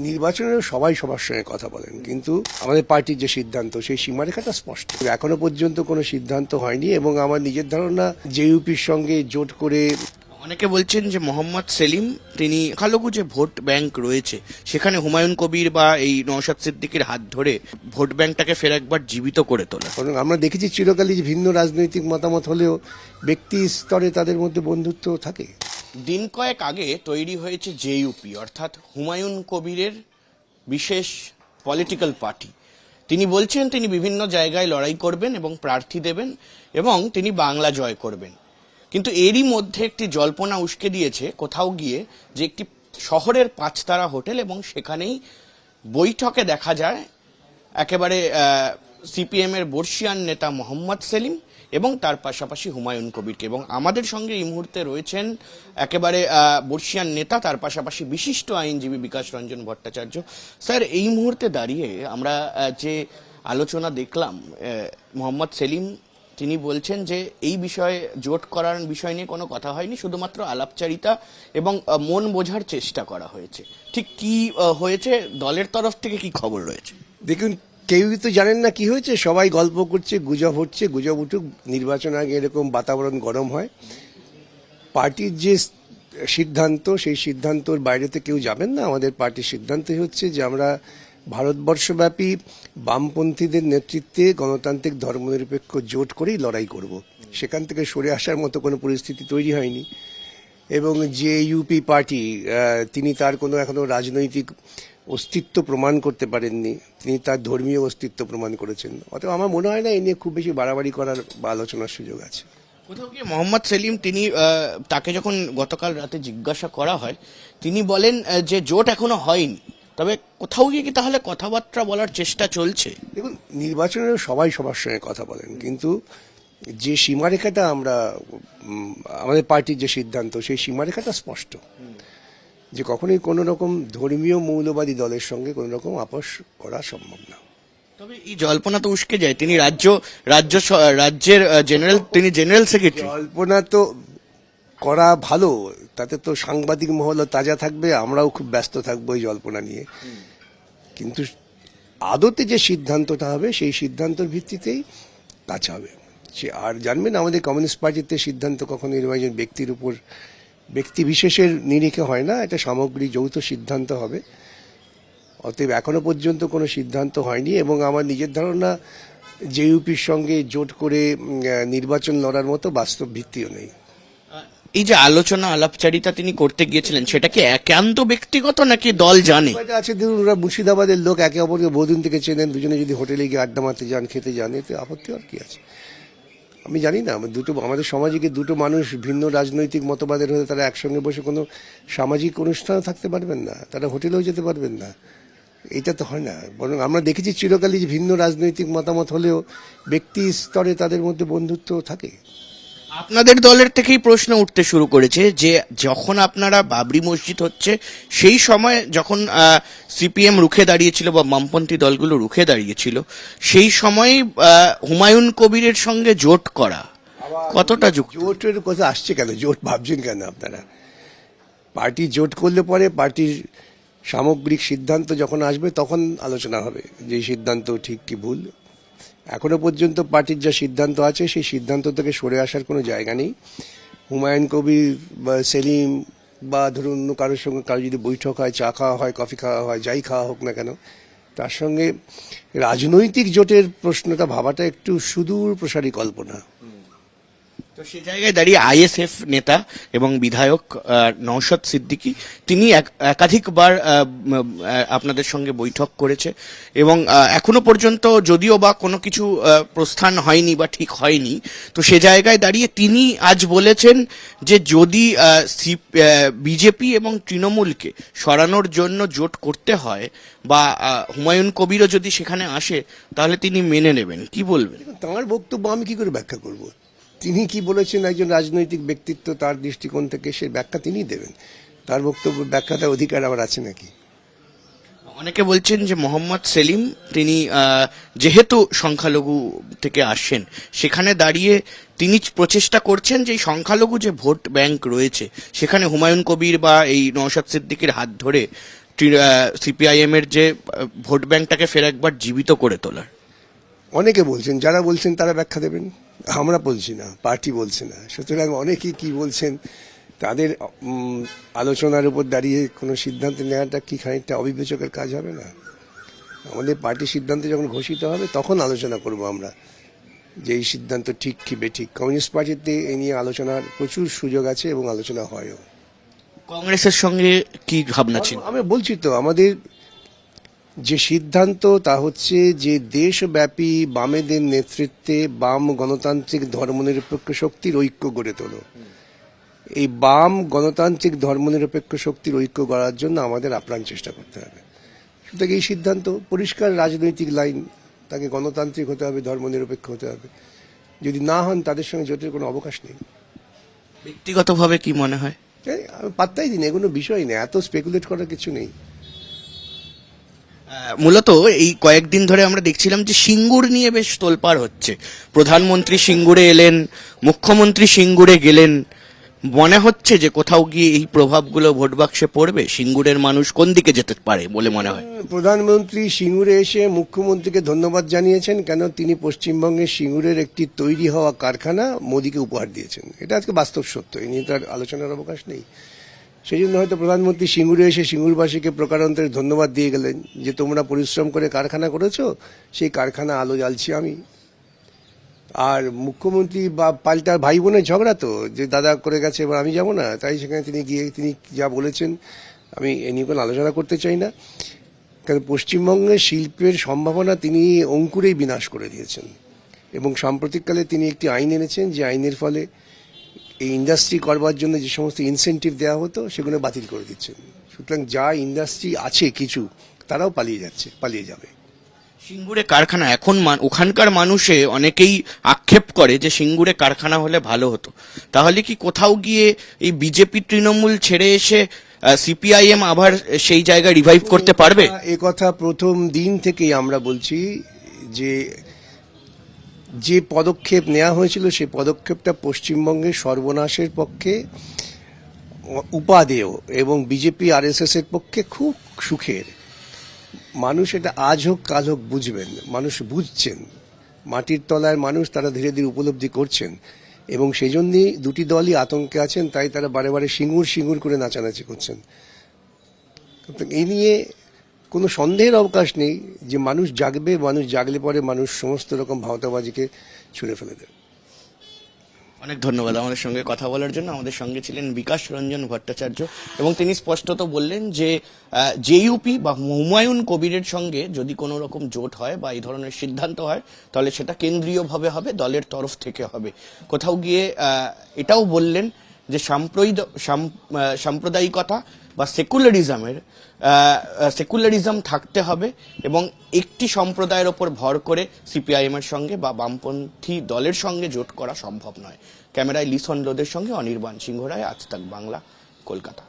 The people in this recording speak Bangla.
নির্বাচনে সবাই সবার সঙ্গে কথা বলেন, কিন্তু আমাদের পার্টির যে সিদ্ধান্ত সেই সীমারেখাটা স্পষ্ট। এখনো পর্যন্ত কোনো সিদ্ধান্ত হয়নি এবং আমার নিজের ধারণা জেইউপির সঙ্গে জোট করে অনেকে বলছেন যে মোহাম্মদ সেলিম তিনি সংখ্যালঘু যে ভোট ব্যাংক রয়েছে সেখানে হুমায়ুন কবির বা এই নওশাদ সিদ্দিকীর হাত ধরে ভোট ব্যাংকটাকে ফের একবার জীবিত করে তোলা। কারণ আমরা দেখেছি চিরকালই যে ভিন্ন রাজনৈতিক মতামত হলেও ব্যক্তি স্তরে তাদের মধ্যে বন্ধুত্ব থাকে। দিন কয়েক আগে তৈরি হয়েছে জেইউপি, অর্থাৎ হুমায়ুন কবিরের বিশেষ পলিটিক্যাল পার্টি। তিনি বলছেন তিনি বিভিন্ন জায়গায় লড়াই করবেন এবং প্রার্থী দেবেন এবং তিনি বাংলা জয় করবেন। কিন্তু এরই মধ্যে একটি জল্পনা উস্কে দিয়েছে কোথাও গিয়ে যে একটি শহরের 5 তারা হোটেল এবং সেখানেই বৈঠকে দেখা যায় একেবারে সিপিএম এর বর্ষিয়ান নেতা মোহাম্মদ সেলিম এবং তার পাশাপাশি হুমায়ুন কবিরকে। এবং আমাদের সঙ্গে এই মুহূর্তে রয়েছেন একেবারে বর্ষিয়ান নেতা, তার পাশাপাশি বিশিষ্ট আইনজীবী বিকাশ রঞ্জন ভট্টাচার্য। স্যার, এই মুহূর্তে দাঁড়িয়ে আমরা যে আলোচনা দেখলাম, মোহাম্মদ সেলিম তিনি বলছেন যে এই বিষয়ে জোট করার বিষয় নিয়ে কোনো কথা হয়নি, শুধুমাত্র আলাপচারিতা এবং মন বোঝার চেষ্টা করা হয়েছে। ঠিক কি হয়েছে, দলের তরফ থেকে কি খবর রয়েছে? দেখুন, কেউই তো জানেন না কি হয়েছে, সবাই গল্প করছে, গুজব হচ্ছে। গুজব উঠুক, নির্বাচন আগে এরকম বাতাবরণ গরম হয়। পার্টির যে সিদ্ধান্ত সেই সিদ্ধান্তর বাইরে তো কেউ যাবেন না। আমাদের পার্টির সিদ্ধান্তই হচ্ছে যে আমরা ভারতবর্ষব্যাপী বামপন্থীদের নেতৃত্বে গণতান্ত্রিক ধর্মনিরপেক্ষ জোট করেই লড়াই করব। সেখান থেকে সরে আসার মতো কোনো পরিস্থিতি তৈরি হয়নি। এবং যে ইউপি পার্টি, তিনি তার কোনো এখনো রাজনৈতিক অস্তিত্ব প্রমাণ করতে পারেননি, তিনি তার ধর্মীয় অস্তিত্ব প্রমাণ করেছেন। অতএব আমার মনে হয় না এই নিয়ে খুব বেশি বাড়াবাড়ি করার বা আলোচনার সুযোগ আছে। কোথাও গিয়ে মোহাম্মদ সেলিম তিনি তাকে যখন গতকাল রাতে জিজ্ঞাসা করা হয়, তিনি বলেন যে জোট এখনো হয়নি, তবে কোথাও গিয়ে কি তাহলে কথাবার্তা বলার চেষ্টা চলছে? দেখুন, নির্বাচনে সবাই সবার সঙ্গে কথা বলেন, কিন্তু যে সীমারেখাটা আমরা আমাদের পার্টির যে সিদ্ধান্ত সেই সীমারেখাটা স্পষ্ট, যে কখনোই কোনো রকম ধর্মীয় মৌলবাদী দলের সঙ্গে কোনো রকম আপোষ করা সম্ভব না। তবে এই জল্পনা তো উস্কে যায় তিনি রাজ্যের জেনারেল সেক্রেটারি। জল্পনা তো করা ভালো, তাতে তো সাংবাদিক মহলও তাজা থাকবে, আমরাও খুব ব্যস্ত থাকবো এই জল্পনা নিয়ে। কিন্তু আদতে যে সিদ্ধান্তটা হবে সেই সিদ্ধান্তের ভিত্তিতেই কাজ হবে। আর জানবেন, আমাদের কমিউনিস্ট পার্টিতে সিদ্ধান্ত কখনো নির্বাচন ব্যক্তির উপর ব্যক্তি বিশেষের নিরিখে হয় না, এটা সামগ্রিক যৌথ সিদ্ধান্ত হবে। অতএব এখনো পর্যন্ত কোনো সিদ্ধান্ত হয়নি এবং আমার নিজের ধারণা জেইউপির সঙ্গে জোট করে নির্বাচন লড়ার মতো বাস্তব ভিত্তিও নেই। এই যে আলোচনা আলাপচারিতা তিনি করতে গিয়েছিলেন, সেটা কি একান্ত ব্যক্তিগত নাকি দল জানে? আছে, ধরুন ওরা মুর্শিদাবাদের লোক, একে অপরকে বহুদিন থেকে চেনেন, দুজনে যদি হোটেলে গিয়ে আড্ডা মারতে যান, খেতে যান, এতে আপত্তি আর কি আছে? আমি জানি না, আমাদের সমাজে দুটো মানুষ ভিন্ন রাজনৈতিক মতবাদের হলে তারা একসঙ্গে বসে কোনো সামাজিক অনুষ্ঠানে থাকতে পারবেন না, তারা হোটেলেও যেতে পারবেন না। এটা তো হয় না। বরং আমরা দেখেছি চিরকালই যে ভিন্ন রাজনৈতিক মতামত হলেও ব্যক্তি স্তরে তাদের মধ্যে বন্ধুত্ব থাকে। আপনাদের দলের থেকেই প্রশ্ন উঠতে শুরু করেছে যে যখন আপনারা বাবরি মসজিদ হচ্ছে সেই সময় যখন সিপিএম রুখে দাঁড়িয়েছিল বা বামপন্থী দলগুলো রুখে দাঁড়িয়েছিল, সেই সময় হুমায়ুন কবিরের সঙ্গে জোট করা কতটা যুক্ত? জোটের কথা আসছে কেন? জোট ভাবছেন কেন আপনারা? পার্টি জোট করলে পরে পার্টির সামগ্রিক সিদ্ধান্ত যখন আসবে তখন আলোচনা হবে যে সিদ্ধান্ত ঠিক কি ভুল। এখনো পর্যন্ত পার্টির যা সিদ্ধান্ত আছে সেই সিদ্ধান্ত থেকে সরে আসার কোনো জায়গা নেই। হুমায়ুন কবির বা সেলিম বা ধরুন অন্য কারোর সঙ্গে কারো যদি বৈঠক হয়, চা খাওয়া হয়, কফি খাওয়া হয়, যাই খাওয়া হোক না কেন, তার সঙ্গে রাজনৈতিক জোটের প্রশ্নটা ভাবাটা একটু সুদূর প্রসারী কল্পনা। তো সেই জায়গায় দাঁড়িয়ে আইএসএফ নেতা এবং বিধায়ক নওশাদ সিদ্দিকী তিনি একাধিকবার আপনাদের সঙ্গে বৈঠক করেছে এবং এখনো পর্যন্ত যদিও বা কোনো কিছু প্রস্থান হয়নি বা ঠিক হয়নি, তো সে জায়গায় দাঁড়িয়ে তিনি আজ বলেছেন যে যদি বিজেপি এবং তৃণমূলকে সরানোর জন্য জোট করতে হয় বা হুমায়ুন কবিরও যদি সেখানে আসে তাহলে তিনি মেনে নেবেন। কি বলবেন? তাঁর বক্তব্য আমি কি করে ব্যাখ্যা করব? তিনি কি বলেছেন, একজন রাজনৈতিক ব্যক্তিত্ব, তার দৃষ্টিকোণ থেকে সে ব্যাখ্যা তিনিই দেবেন। তার বক্তব্য ব্যাখ্যাটার অধিকার আবার আছে নাকি? অনেকে বলছেন যে মোহাম্মদ সেলিম তিনি যেহেতু সংখ্যালঘু থেকে আসেন, সেখানে দাঁড়িয়ে তিনি প্রচেষ্টা করছেন যে সংখ্যালঘু যে ভোট ব্যাংক রয়েছে সেখানে হুমায়ুন কবির বা এই নওশাদ সিদ্দিকীর হাত ধরে সিপিআইএম এর যে ভোট ব্যাংকটাকে ফের একবার জীবিত করে তোলার? অনেকে বলছেন, যারা বলছেন তারা ব্যাখ্যা দেবেন, আমরা বলছি না, পার্টি বলছে না। সুতরাং অনেকেই কি বলছেন, তাদের আলোচনার উপর দাঁড়িয়ে কোনো সিদ্ধান্ত নেওয়াটা কি খানিকটা অবিবেচকের কাজ হবে না? আমাদের পার্টি সিদ্ধান্ত যখন ঘোষিত হবে তখন আলোচনা করব আমরা, যে এই সিদ্ধান্ত ঠিক কি বেঠিক। কমিউনিস্ট পার্টিতে এ নিয়ে আলোচনার প্রচুর সুযোগ আছে এবং আলোচনা হয়ও। কংগ্রেসের সঙ্গে কি ভাবনা ছিল? আমি বলছি তো, আমাদের যে সিদ্ধান্ত তা হচ্ছে যে দেশব্যাপী বামেদের নেতৃত্বে বাম গণতান্ত্রিক ধর্মনিরপেক্ষ শক্তির ঐক্য গড়ে তোলো। এই বাম গণতান্ত্রিক ধর্মনিরপেক্ষ শক্তির ঐক্য গড়ার জন্য আমাদের আপ্রাণ চেষ্টা করতে হবে। সুতরাং এই সিদ্ধান্ত পরিষ্কার রাজনৈতিক লাইন, তাকে গণতান্ত্রিক হতে হবে, ধর্মনিরপেক্ষ হতে হবে। যদি না হন তাদের সঙ্গে জোটের কোনো অবকাশ নেই। ব্যক্তিগতভাবে কি মনে হয়? আমি পাত্তাই দিই না, এগুলো বিষয় নেই, এত স্পেকুলেট করার কিছু নেই। মূলত এই কয়েকদিন ধরে আমরা দেখছিলাম যে সিঙ্গুর নিয়ে বেশ তোলপাড় হচ্ছে। প্রধানমন্ত্রী সিঙ্গুরে এলেন, মুখ্যমন্ত্রী সিঙ্গুরে গেলেন। মনে হচ্ছে যে কোথাও গিয়ে এই প্রভাবগুলো ভোট বাক্সে পড়বে। সিঙ্গুরের মানুষ কোন দিকে যেতে পারে বলে মনে হয়? প্রধানমন্ত্রী সিঙ্গুরে এসে মুখ্যমন্ত্রীকে ধন্যবাদ জানিয়েছেন, কেন তিনি পশ্চিমবঙ্গের সিঙ্গুরের একটি তৈরি হওয়া কারখানা মোদীকে উপহার দিয়েছেন। এটা আজকে বাস্তব সত্য, এই নিয়ে তার আলোচনার অবকাশ নেই। সেই জন্য হয়তো প্রধানমন্ত্রী সিঙ্গুরে এসে সিঙ্গুরবাসীকে প্রকারান্তরে ধন্যবাদ দিয়ে গেলেন যে তোমরা পরিশ্রম করে কারখানা করেছো, সেই কারখানা আলো জ্বালছি আমি। আর মুখ্যমন্ত্রী বা পাল্টা ভাই বোনের ঝগড়া তো, যে দাদা করে গেছে এবার আমি যাব না, তাই সেখানে তিনি গিয়ে তিনি যা বলেছেন আমি এ নিয়ে কোনো আলোচনা করতে চাই না। কারণ পশ্চিমবঙ্গের শিল্পের সম্ভাবনা তিনি অঙ্কুরেই বিনাশ করে দিয়েছেন এবং সাম্প্রতিককালে তিনি একটি আইন এনেছেন, যে আইনের ফলে এই ইন্ডাস্ট্রি করবার জন্য যে সমস্ত ইনসেন্টিভ দেওয়া হতো সেগুলো বাতিল করে দিচ্ছেন। সুতরাং যা ইন্ডাস্ট্রি আছে কিছু, তারাও পালিয়ে যাবে। সিঙ্গুরে কারখানা এখন ওখানকার মানুষে অনেকেই আক্ষেপ করে যে সিঙ্গুরে কারখানা হলে ভালো হতো। তাহলে কি কোথাও গিয়ে এই বিজেপি তৃণমূল ছেড়ে এসে সিপিআইএম আবার সেই জায়গায় রিভাইভ করতে পারবে? এ কথা প্রথম দিন থেকেই আমরা বলছি যে পদক্ষেপ নেওয়া হয়েছিল সেই পদক্ষেপটা পশ্চিমবঙ্গের সর্বনাশের পক্ষে উপাদেয় এবং বিজেপি আরএসএস এর পক্ষে খুব সুখের। মানুষ এটা আজ হোক কাল হোক বুঝবেন, মানুষ বুঝছেন, মাটির তলার মানুষ তারা ধীরে ধীরে উপলব্ধি করছেন এবং সেই জন্যই দুটি দলই আতঙ্কে আছেন, তাই তারা বারে বারে সিঙ্গুর করে নাচানাচি করছেন। এই নিয়ে কোনো সন্দেহের অবকাশ নেই যে মানুষ জাগবে, মানুষ জাগলে পরে মানুষ সমস্ত রকম ভাওতাবাজিকে ছুঁড়ে ফেলে দেবে। অনেক ধন্যবাদ আমাদের সঙ্গে কথা বলার জন্য। আমাদের সঙ্গে ছিলেন বিকাশ রঞ্জন ভট্টাচার্য এবং তিনি স্পষ্টত বললেন যে জেইউপি বা হুমায়ুন কবিরের সঙ্গে যদি কোনো রকম জোট হয় বা এই ধরনের সিদ্ধান্ত হয় তাহলে সেটা কেন্দ্রীয়ভাবে হবে, দলের তরফ থেকে হবে। কোথাও গিয়ে এটাও বললেন যে সাম্প্রদায়িকতা বা সেকুলারিজম থাকতে হবে এবং একটি সম্প্রদায়ের ওপর ভর করে সিপিআইএম এর সঙ্গে বা বামপন্থী দলের সঙ্গে জোট করা সম্ভব নয়। ক্যামেরায় লিসন লোদের সঙ্গে অনির্বাণ সিংহ রায়, আজ তাক বাংলা, কলকাতা।